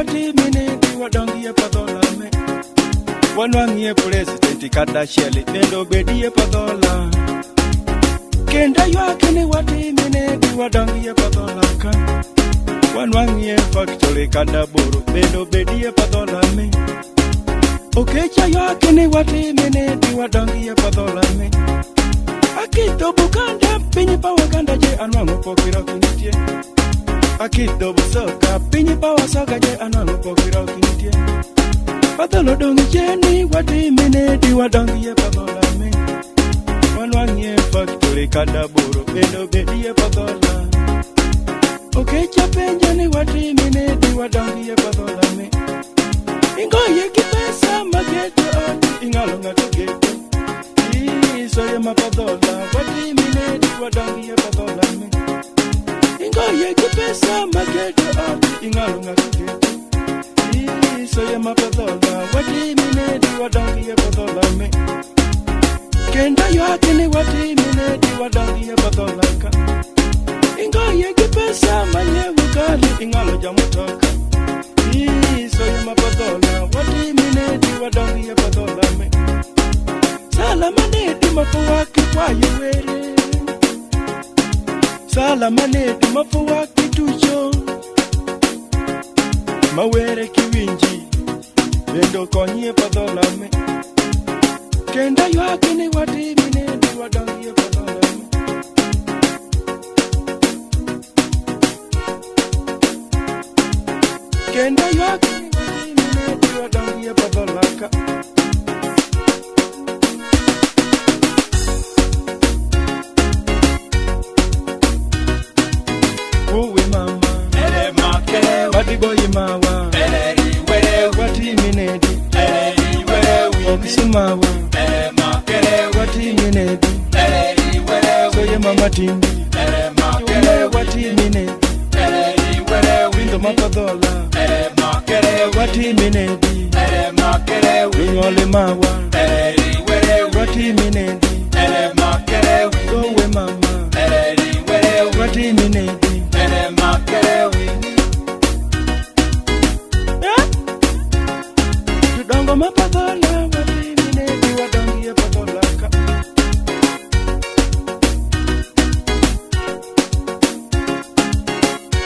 wati minedi wadongie Padhola me. Wanwangie presidenti kata sheli nendo bedie Padhola. Kenda yuakini wati minedi wadongie Padhola ka. Wanwangie factory kata buru nendo bedie Padhola me. Oketcho yuakini wati minedi wadongie Padhola me. Akito bukanda pinyi pa wakanda je anwango pokiro kinitie. Akito busoka pinyi pa wasoka je anwango pokiro kinitie. Padhola dongi jeni wati minedi wadongie Padhola me. Wanwangie factory kada buru bendo bedie Padhola. Oketcho penjani wati minedi wadongie Padhola me. Ingoye kipesa mageto ati ingalo ngato geto. Soye Padhola, wati minedi wadongie Padhola me. Ingoye kipesa mageto ati ingalo ngageto. Soye Padhola, wati minedi wadongie Padhola me. Kenda yuakini wati minedi wadongie Padhola ka. Ingoye kipesa manyewu kali ingalo jamutoka. Soye Padhola, wati minedi wadongie Padhola me. Salamanedi mafuwaki kwa yewere. Salamanedi mafuwaki tucho. Mawere kiwinji bendo konye Padhola me. Kenda yuakini wati minedi wadongie Padhola me. Kenda yuakini wati minedi wadongie Padhola ka. Boy mawa, wati minedi, okisimawa, wati minedi, soye mama timbi, wati minedi, windo Padhola, wati minedi, Munyole mawa, wati minedi, Soye mama, wati minedi. Padhola, wati minedi wadongie Padhola ka.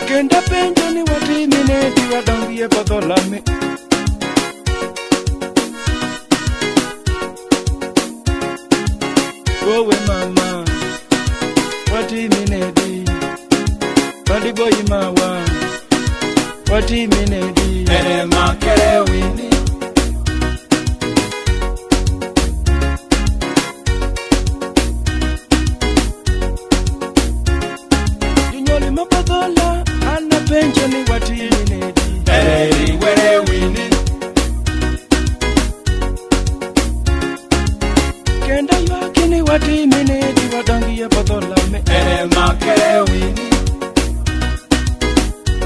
Kenda penjani wati minedi wadongie Padhola me. Owe mama, wati minedi, badi boy mawa, wati minedi, ere makere wini. Padhola, ana penjani wati minedi, ere were wini. Kenda yuakini wati minedi wadongie Padhola me. Ere makere wini.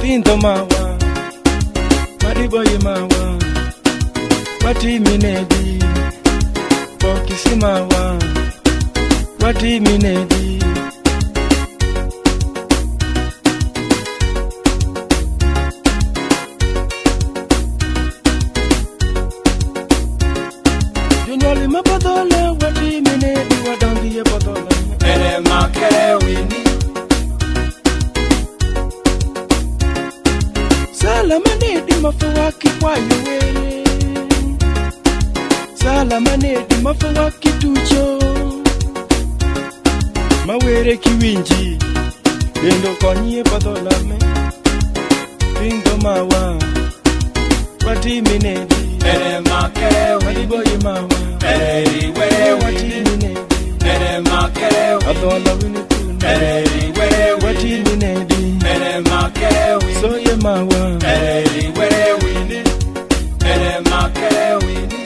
Pinto mawa, madiboye mawa, wati minedi, okisimawa, wati minedi. Padhola, wati minedi wadongie Padhola me. Ere makere wini. Salamanedi mafuwaki kwa yewere. Salamanedi mafuwaki tucho. Mawere kiwinji bendo konye Padhola me. Pingo mawa, wati minedi, ere makere wini. Boy mawa, ere were wati minedi, ere makere wini. Padhola wini tuna, ere were wati minedi, ere makere wini. Soye mawa, ere were wini, ere makere wini.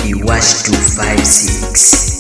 Iwash 256